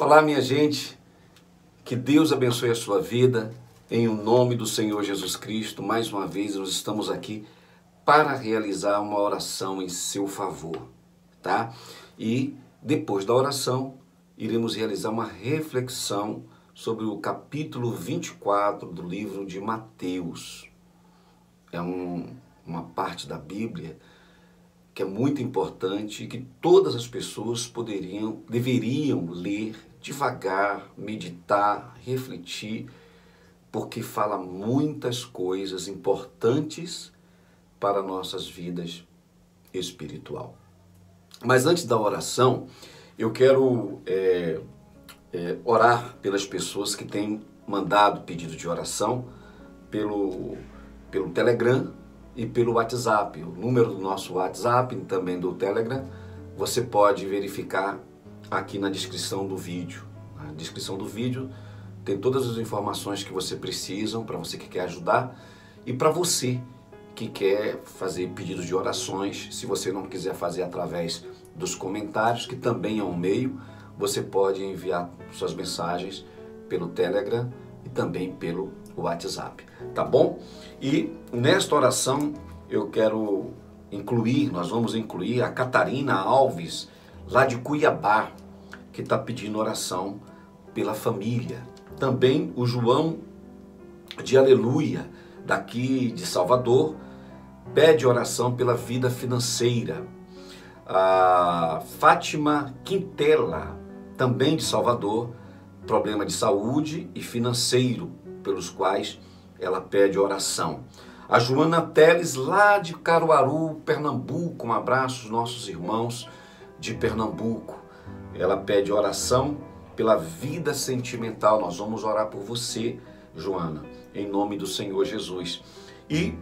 Olá, minha gente, que Deus abençoe a sua vida, em o nome do Senhor Jesus Cristo. Mais uma vez nós estamos aqui para realizar uma oração em seu favor, tá? E depois da oração, iremos realizar uma reflexão sobre o capítulo 24 do livro de Mateus. É uma parte da Bíblia que é muito importante e que todas as pessoas deveriam ler devagar, meditar, refletir, porque fala muitas coisas importantes para nossas vidas espiritual. Mas antes da oração, eu quero orar pelas pessoas que têm mandado pedido de oração pelo Telegram e pelo WhatsApp. O número do nosso WhatsApp e também do Telegram, você pode verificar aqui na descrição do vídeo. Na descrição do vídeo tem todas as informações que você precisa para você que quer ajudar e para você que quer fazer pedidos de orações. Se você não quiser fazer através dos comentários, que também é um meio, você pode enviar suas mensagens pelo Telegram e também pelo WhatsApp, tá bom? E nesta oração nós vamos incluir a Catarina Alves, lá de Cuiabá, que está pedindo oração pela família. Também o João de Aleluia, daqui de Salvador, pede oração pela vida financeira. A Fátima Quintela, também de Salvador, problema de saúde e financeiro, pelos quais ela pede oração. A Joana Teles, lá de Caruaru, Pernambuco, um abraço aos nossos irmãos de Pernambuco. Ela pede oração pela vida sentimental. Nós vamos orar por você, Joana, em nome do Senhor Jesus. E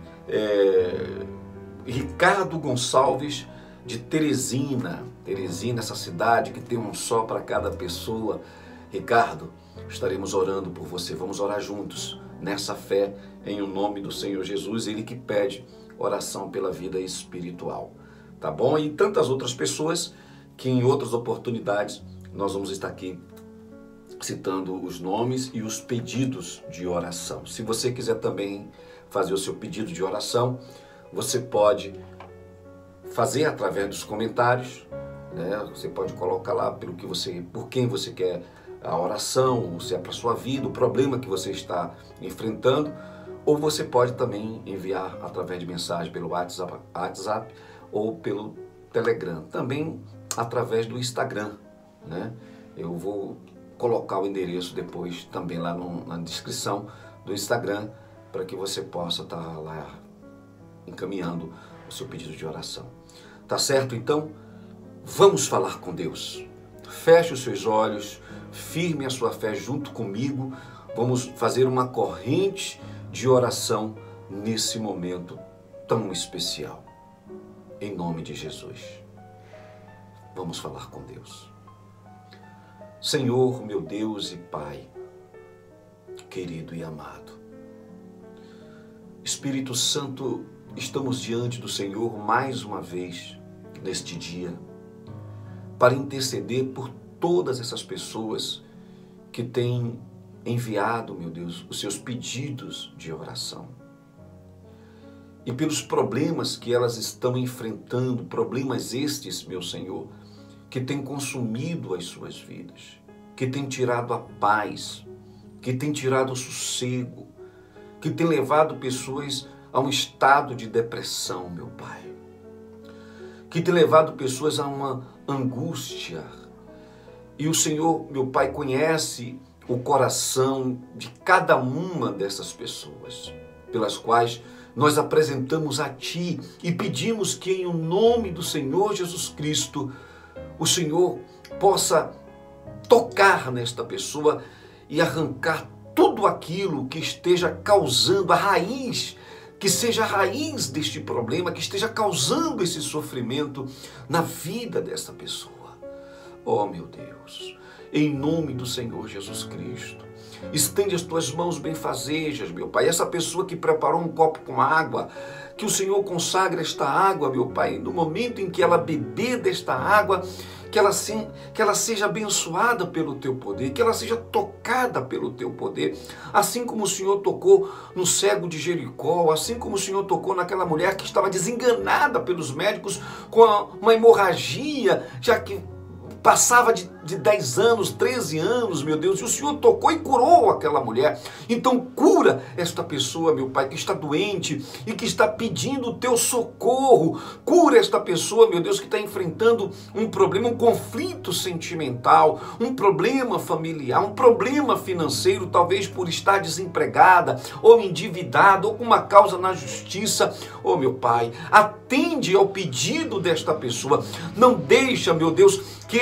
Ricardo Gonçalves, de Teresina, essa cidade que tem um só para cada pessoa. Ricardo, estaremos orando por você, vamos orar juntos, nessa fé, em o nome do Senhor Jesus, Ele que pede oração pela vida espiritual, tá bom? E tantas outras pessoas que em outras oportunidades nós vamos estar aqui citando os nomes e os pedidos de oração. Se você quiser também fazer o seu pedido de oração, você pode fazer através dos comentários, né? Você pode colocar lá por quem você quer a oração, se é para a sua vida, o problema que você está enfrentando, ou você pode também enviar através de mensagem pelo WhatsApp ou pelo Telegram, também através do Instagram, né? Eu vou colocar o endereço depois também lá na descrição do Instagram, para que você possa estar lá encaminhando o seu pedido de oração. Tá certo? Então, vamos falar com Deus. Feche os seus olhos, firme a sua fé junto comigo. Vamos fazer uma corrente de oração nesse momento tão especial. Em nome de Jesus. Vamos falar com Deus. Senhor, meu Deus e Pai, querido e amado, Espírito Santo, estamos diante do Senhor mais uma vez neste dia para interceder por todas essas pessoas que têm enviado, meu Deus, os seus pedidos de oração. E pelos problemas que elas estão enfrentando, problemas estes, meu Senhor, que têm consumido as suas vidas, que têm tirado a paz, que têm tirado o sossego, que têm levado pessoas a um estado de depressão, meu Pai, que têm levado pessoas a uma angústia. E o Senhor, meu Pai, conhece o coração de cada uma dessas pessoas, pelas quais nós apresentamos a Ti e pedimos que em nome do Senhor Jesus Cristo, o Senhor possa tocar nesta pessoa e arrancar tudo aquilo que esteja causando a raiz, que seja a raiz deste problema, que esteja causando esse sofrimento na vida dessa pessoa. Oh, meu Deus, em nome do Senhor Jesus Cristo, estende as tuas mãos benfazejas, meu Pai. Essa pessoa que preparou um copo com água, que o Senhor consagre esta água, meu Pai, no momento em que ela beber desta água, que ela seja abençoada pelo teu poder, que ela seja tocada pelo teu poder, assim como o Senhor tocou no cego de Jericó, assim como o Senhor tocou naquela mulher que estava desenganada pelos médicos com uma hemorragia, já que passava de 10 anos, 13 anos, meu Deus, e o Senhor tocou e curou aquela mulher. Então cura esta pessoa, meu Pai, que está doente e que está pedindo o teu socorro. Cura esta pessoa, meu Deus, que está enfrentando um problema, um conflito sentimental, um problema familiar, um problema financeiro, talvez por estar desempregada ou endividada ou com uma causa na justiça. Oh, meu Pai, atende ao pedido desta pessoa. Não deixa, meu Deus, que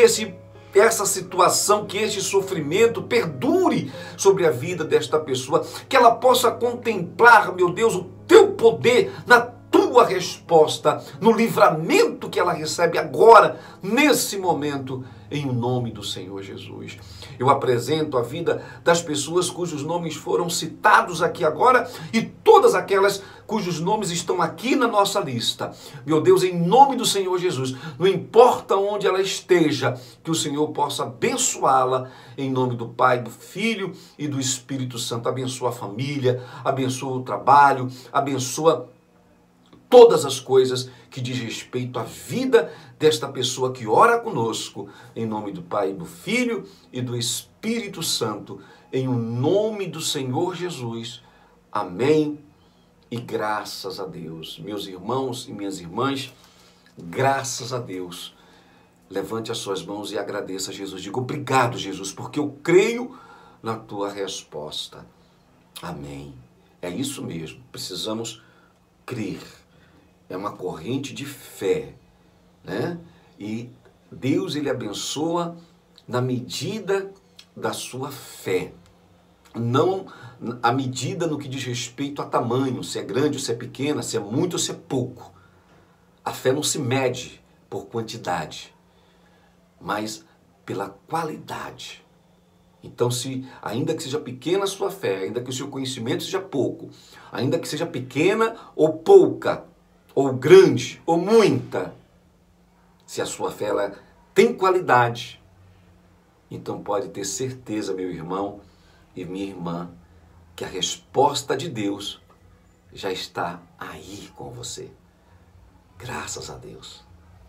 essa situação, que este sofrimento perdure sobre a vida desta pessoa, que ela possa contemplar, meu Deus, o teu poder na tua resposta, no livramento que ela recebe agora, nesse momento, em nome do Senhor Jesus. Eu apresento a vida das pessoas cujos nomes foram citados aqui agora e todas aquelas cujos nomes estão aqui na nossa lista. Meu Deus, em nome do Senhor Jesus, não importa onde ela esteja, que o Senhor possa abençoá-la, em nome do Pai, do Filho e do Espírito Santo. Abençoa a família, abençoa o trabalho, abençoa todas as coisas que diz respeito à vida desta pessoa que ora conosco, em nome do Pai, do Filho e do Espírito Santo, em nome do Senhor Jesus. Amém e graças a Deus. Meus irmãos e minhas irmãs, graças a Deus. Levante as suas mãos e agradeça a Jesus. Diga obrigado, Jesus, porque eu creio na tua resposta. Amém. É isso mesmo, precisamos crer. É uma corrente de fé, né? E Deus, ele abençoa na medida da sua fé. Não a medida no que diz respeito a tamanho, se é grande ou se é pequena, se é muito ou se é pouco. A fé não se mede por quantidade, mas pela qualidade. Então, ainda que seja pequena a sua fé, ainda que o seu conhecimento seja pouco, ainda que seja pequena ou pouca, ou grande, ou muita, se a sua fé ela tem qualidade, então pode ter certeza, meu irmão e minha irmã, que a resposta de Deus já está aí com você. Graças a Deus.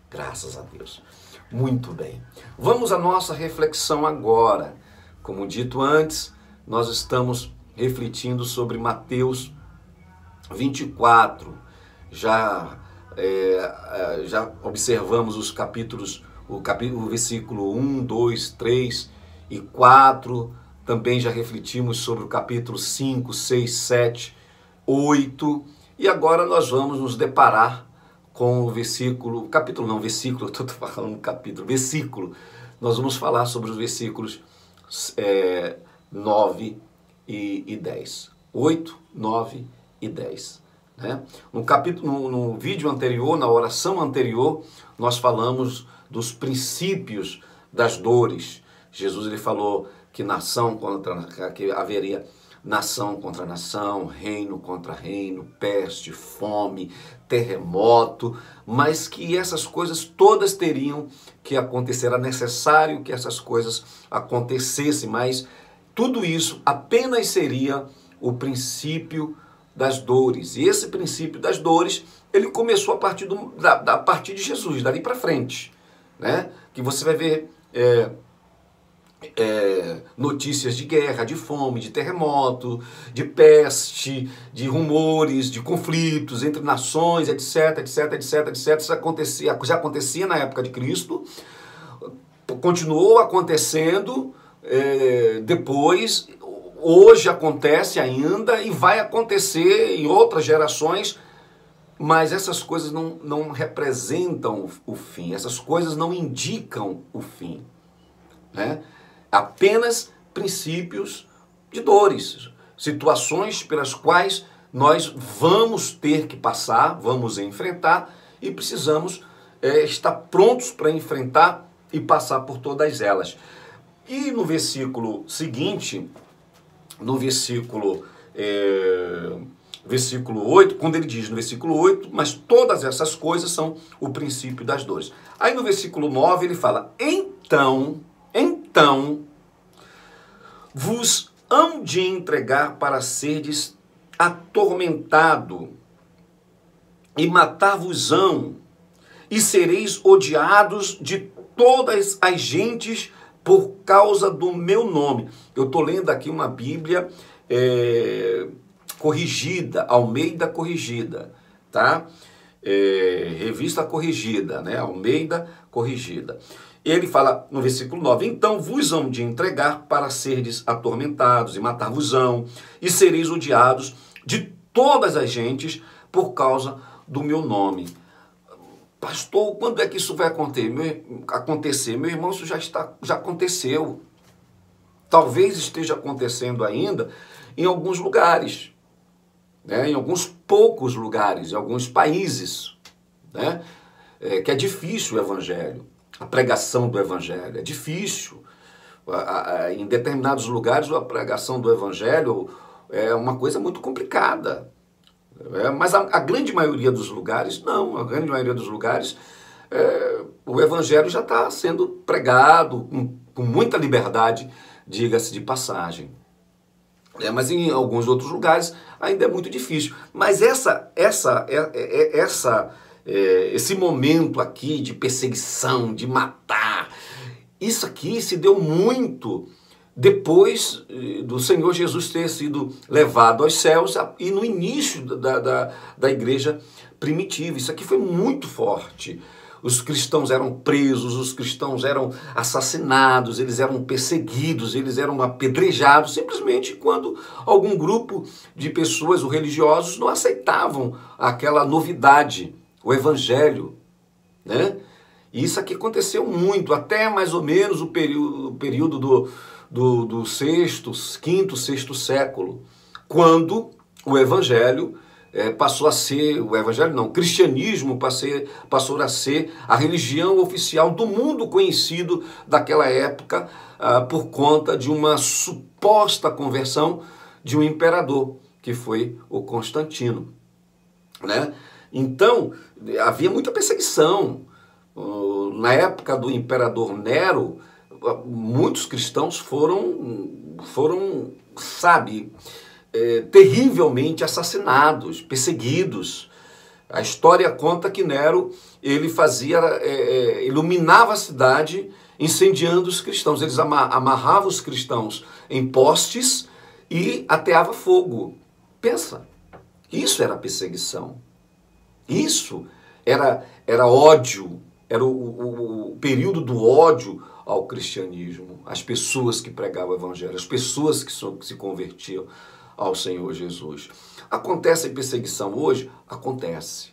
Graças a Deus. Muito bem. Vamos à nossa reflexão agora. Como dito antes, nós estamos refletindo sobre Mateus 24. Já observamos os capítulos, o versículo 1, 2, 3 e 4. Também já refletimos sobre o capítulo 5, 6, 7, 8. E agora nós vamos nos deparar com o versículo, versículo, estou falando capítulo, versículo. Nós vamos falar sobre os versículos 9 e 10. 8, 9 e 10. Né? No vídeo anterior, na oração anterior, nós falamos dos princípios das dores. Jesus ele falou que que haveria nação contra nação, reino contra reino, peste, fome, terremoto, mas que essas coisas todas teriam que acontecer. Era necessário que essas coisas acontecessem, mas tudo isso apenas seria o princípio das dores. E esse princípio das dores, ele começou a partir de Jesus, dali para frente, né? Que você vai ver notícias de guerra, de fome, de terremoto, de peste, de rumores, de conflitos entre nações, etc, etc, etc, etc. Isso já acontecia na época de Cristo, continuou acontecendo depois. Hoje acontece ainda e vai acontecer em outras gerações, mas essas coisas não representam o fim, essas coisas não indicam o fim, né? Apenas princípios de dores, situações pelas quais nós vamos ter que passar, vamos enfrentar e precisamos estar prontos para enfrentar e passar por todas elas. E no versículo seguinte, no versículo versículo 8, quando ele diz no versículo 8, mas todas essas coisas são o princípio das dores. Aí no versículo 9 ele fala, então, vos hão de entregar para serdes atormentado, e matar-vos-ão, e sereis odiados de todas as gentes por causa do meu nome. Eu estou lendo aqui uma Bíblia corrigida, Almeida corrigida, tá? Revista corrigida, né? Almeida corrigida. Ele fala no versículo 9, então vos hão de entregar para serdes atormentados e matar-vos-ão, e sereis odiados de todas as gentes por causa do meu nome. Pastor, quando é que isso vai acontecer? Meu irmão, isso já aconteceu. Talvez esteja acontecendo ainda em alguns lugares, né? Em alguns poucos lugares, em alguns países, né? Que é difícil o evangelho. A pregação do evangelho é difícil. Em determinados lugares, a pregação do evangelho é uma coisa muito complicada. Mas a grande maioria dos lugares, não. A grande maioria dos lugares, o evangelho já está sendo pregado com muita liberdade, diga-se de passagem. Mas em alguns outros lugares ainda é muito difícil. Mas esse momento aqui de perseguição, de matar, isso aqui se deu muito depois do Senhor Jesus ter sido levado aos céus e no início da igreja primitiva. Isso aqui foi muito forte. Os cristãos eram presos, os cristãos eram assassinados, eles eram perseguidos, eles eram apedrejados, simplesmente quando algum grupo de pessoas, os religiosos, não aceitavam aquela novidade, o evangelho, né? E isso aqui aconteceu muito, até mais ou menos o período do quinto, sexto século, quando o evangelho passou a ser, o cristianismo passou a ser a religião oficial do mundo conhecido daquela época, por conta de uma suposta conversão de um imperador, que foi o Constantino, né? Então, havia muita perseguição. Na época do imperador Nero, muitos cristãos foram, terrivelmente assassinados, perseguidos. A história conta que Nero, ele iluminava a cidade incendiando os cristãos. Eles amarravam os cristãos em postes e ateava fogo. Pensa, isso era perseguição. Isso era ódio, era o período do ódio ao cristianismo, as pessoas que pregavam o evangelho, as pessoas que se convertiam ao Senhor Jesus. Acontece perseguição hoje? Acontece.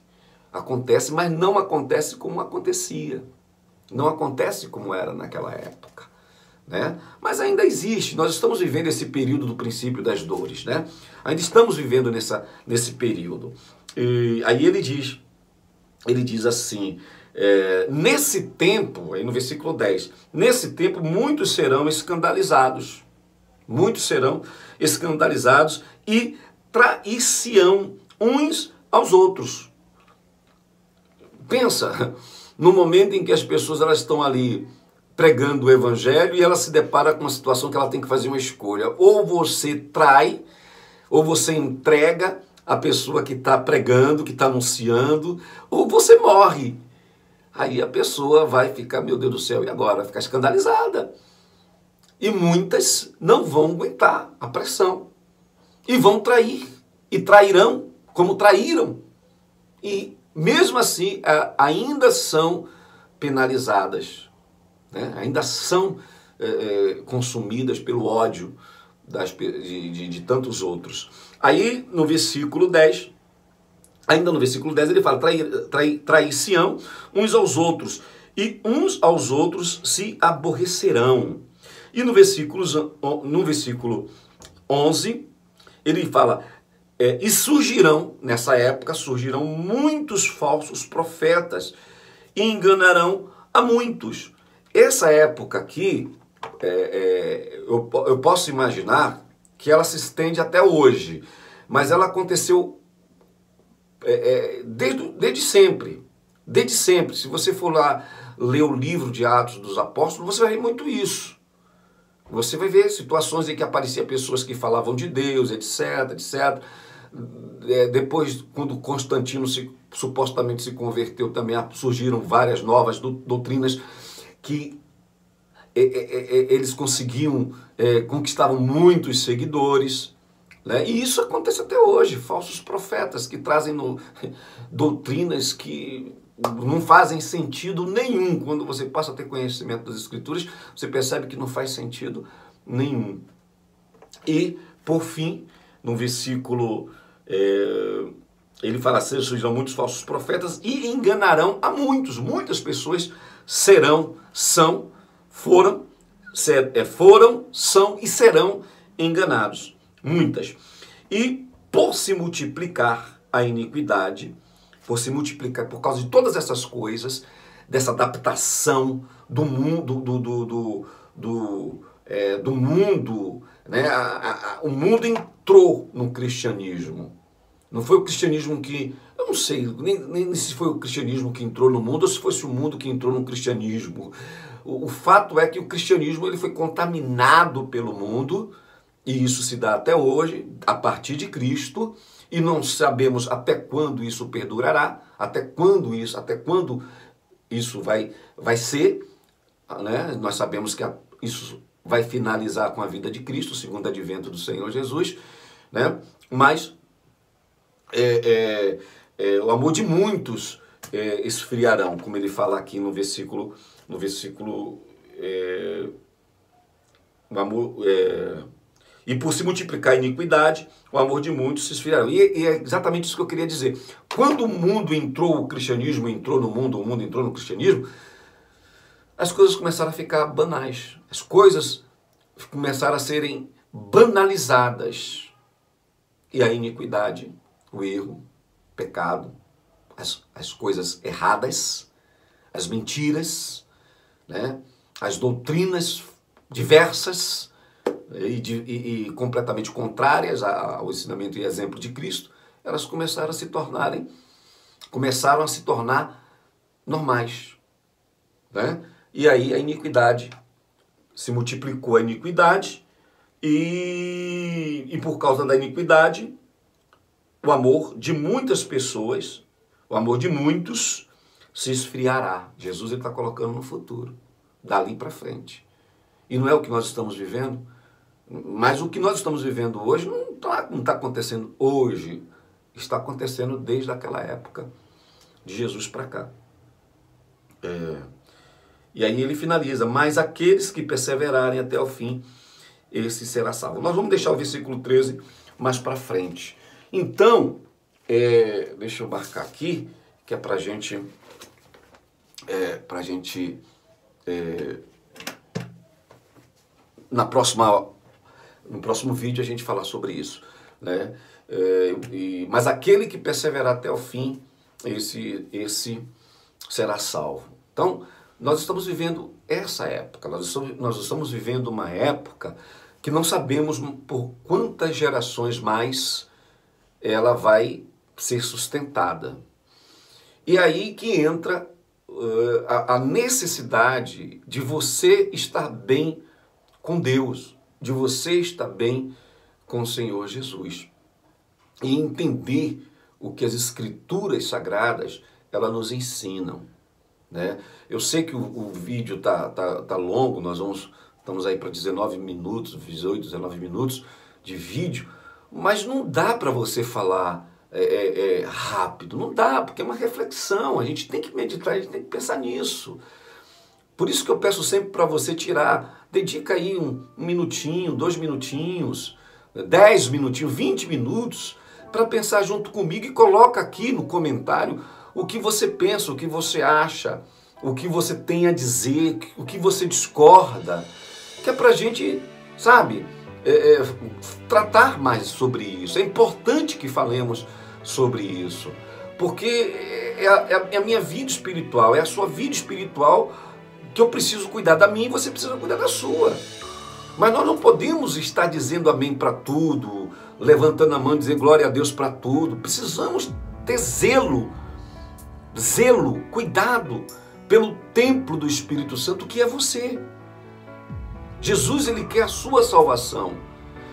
Acontece, mas não acontece como acontecia. Não acontece como era naquela época, né? Mas ainda existe. Nós estamos vivendo esse período do princípio das dores, né? Ainda estamos vivendo nesse período. E aí ele diz assim, nesse tempo, aí no versículo 10, nesse tempo muitos serão escandalizados. Muitos serão escandalizados e trair-se-ão uns aos outros. Pensa, no momento em que as pessoas elas estão ali pregando o evangelho e ela se depara com uma situação que ela tem que fazer uma escolha. Ou você trai, ou você entrega a pessoa que está pregando, que está anunciando, ou você morre. Aí a pessoa vai ficar, meu Deus do céu, e agora? Vai ficar escandalizada. E muitas não vão aguentar a pressão. E vão trair. E trairão, como traíram. E mesmo assim, ainda são penalizadas. Né? Ainda são consumidas pelo ódio de tantos outros. Aí, no versículo 10, ainda no versículo 10, ele fala, trair-se-ão uns aos outros, e uns aos outros se aborrecerão. E no versículo 11, ele fala, e surgirão, nessa época, surgirão muitos falsos profetas, e enganarão a muitos. Essa época aqui, eu posso imaginar que ela se estende até hoje, mas ela aconteceu desde sempre. Desde sempre. Se você for lá ler o livro de Atos dos Apóstolos, você vai ver muito isso. Você vai ver situações em que apareciam pessoas que falavam de Deus, etc, etc. Depois, quando Constantino supostamente se converteu, também surgiram várias novas doutrinas que eles conseguiam, conquistavam muitos seguidores, né? E isso acontece até hoje, falsos profetas que trazem doutrinas que não fazem sentido nenhum. Quando você passa a ter conhecimento das Escrituras, você percebe que não faz sentido nenhum. E, por fim, no versículo, ele fala assim: surgirão muitos falsos profetas e enganarão a muitos. Muitas pessoas foram, são e serão enganados. Muitas. E por se multiplicar a iniquidade, por se multiplicar por causa de todas essas coisas, dessa adaptação do mundo, do mundo, né? O mundo entrou no cristianismo. Não foi o cristianismo que... Eu não sei nem se foi o cristianismo que entrou no mundo ou se fosse o mundo que entrou no cristianismo. O fato é que o cristianismo ele foi contaminado pelo mundo, e isso se dá até hoje, a partir de Cristo, e não sabemos até quando isso perdurará, até quando isso vai ser, né? Nós sabemos que isso vai finalizar com a vida de Cristo, segundo o advento do Senhor Jesus, né? Mas o amor de muitos esfriarão, como ele fala aqui no versículo o amor... E por se multiplicar a iniquidade, o amor de muitos se esfriará. E é exatamente isso que eu queria dizer. Quando o mundo entrou, o cristianismo entrou no mundo, o mundo entrou no cristianismo, as coisas começaram a ficar banais. As coisas começaram a serem banalizadas. E a iniquidade, o erro, o pecado, as coisas erradas, as mentiras, né? As doutrinas diversas, e completamente contrárias ao ensinamento e exemplo de Cristo, elas começaram a se tornar normais, né? E aí a iniquidade, se multiplicou a iniquidade, e por causa da iniquidade, o amor de muitas pessoas, o amor de muitos se esfriará. Jesus está colocando no futuro, dali para frente. E não é o que nós estamos vivendo? Mas o que nós estamos vivendo hoje não está acontecendo hoje, está acontecendo desde aquela época de Jesus para cá. E aí ele finaliza: mas aqueles que perseverarem até o fim, esse será salvo. Nós vamos deixar o versículo 13 mais para frente. Então, deixa eu marcar aqui, que é para a gente... no próximo vídeo a gente falar sobre isso, né? Mas aquele que perseverar até o fim, esse será salvo. Então, nós estamos vivendo essa época, nós estamos vivendo uma época que não sabemos por quantas gerações mais ela vai ser sustentada. E aí que entra a necessidade de você estar bem com Deus, de você estar bem com o Senhor Jesus. E entender o que as Escrituras Sagradas, elas nos ensinam, né? Eu sei que o vídeo tá longo, estamos aí para 19 minutos, 18, 19 minutos de vídeo, mas não dá para você falar rápido, não dá, porque é uma reflexão, a gente tem que meditar, a gente tem que pensar nisso. Por isso que eu peço sempre para você dedica aí um minutinho, 2 minutinhos, 10 minutinhos, 20 minutos, para pensar junto comigo, e coloca aqui no comentário o que você pensa, o que você acha, o que você tem a dizer, o que você discorda, que é para a gente, sabe, tratar mais sobre isso. É importante que falemos sobre isso, porque é a minha vida espiritual, é a sua vida espiritual, que eu preciso cuidar da minha e você precisa cuidar da sua. Mas nós não podemos estar dizendo amém para tudo, levantando a mão e dizer glória a Deus para tudo. Precisamos ter zelo, cuidado pelo templo do Espírito Santo que é você. Jesus, ele quer a sua salvação.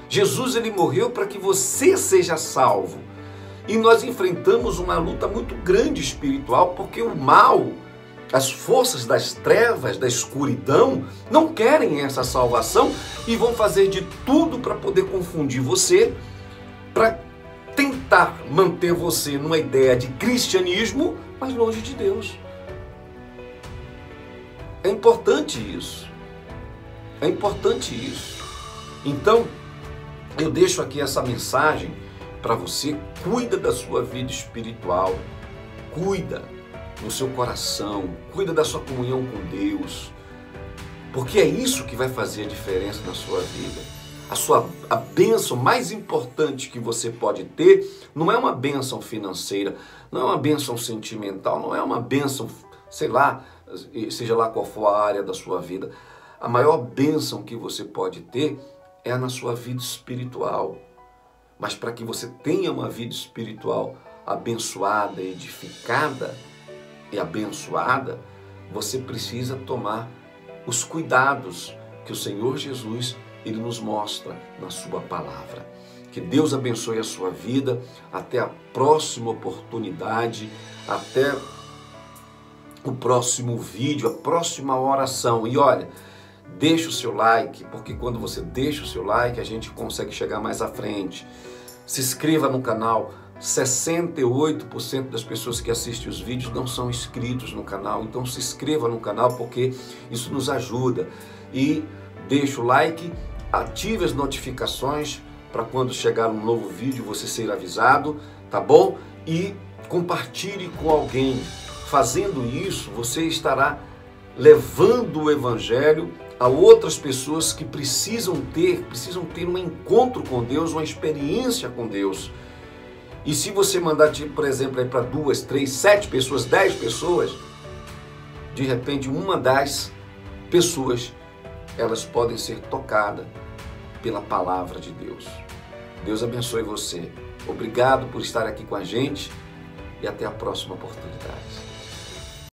Jesus, ele morreu para que você seja salvo. E nós enfrentamos uma luta muito grande espiritual, porque o mal, as forças das trevas, da escuridão, não querem essa salvação e vão fazer de tudo para poder confundir você, para tentar manter você numa ideia de cristianismo, mas longe de Deus. É importante isso. É importante isso. Então, eu deixo aqui essa mensagem para você. Cuida da sua vida espiritual. Cuida do seu coração. Cuida da sua comunhão com Deus. Porque é isso que vai fazer a diferença na sua vida. A bênção mais importante que você pode ter não é uma bênção financeira, não é uma bênção sentimental, não é uma bênção, sei lá, seja lá qual for a área da sua vida. A maior bênção que você pode ter é na sua vida espiritual. Mas para que você tenha uma vida espiritual abençoada, edificada e abençoada, você precisa tomar os cuidados que o Senhor Jesus, ele nos mostra na sua palavra. Que Deus abençoe a sua vida. Até a próxima oportunidade, até o próximo vídeo, a próxima oração. E olha, deixa o seu like, porque quando você deixa o seu like, a gente consegue chegar mais à frente. Se inscreva no canal. 68% das pessoas que assistem os vídeos não são inscritos no canal. Então se inscreva no canal, porque isso nos ajuda. E deixa o like, ative as notificações para quando chegar um novo vídeo você ser avisado, tá bom? E compartilhe com alguém. Fazendo isso, você estará levando o Evangelho a outras pessoas que precisam ter um encontro com Deus, uma experiência com Deus. E se você mandar, por exemplo, para 2, 3, 7 pessoas, 10 pessoas, de repente uma das pessoas, elas podem ser tocadas pela palavra de Deus. Deus abençoe você. Obrigado por estar aqui com a gente e até a próxima oportunidade.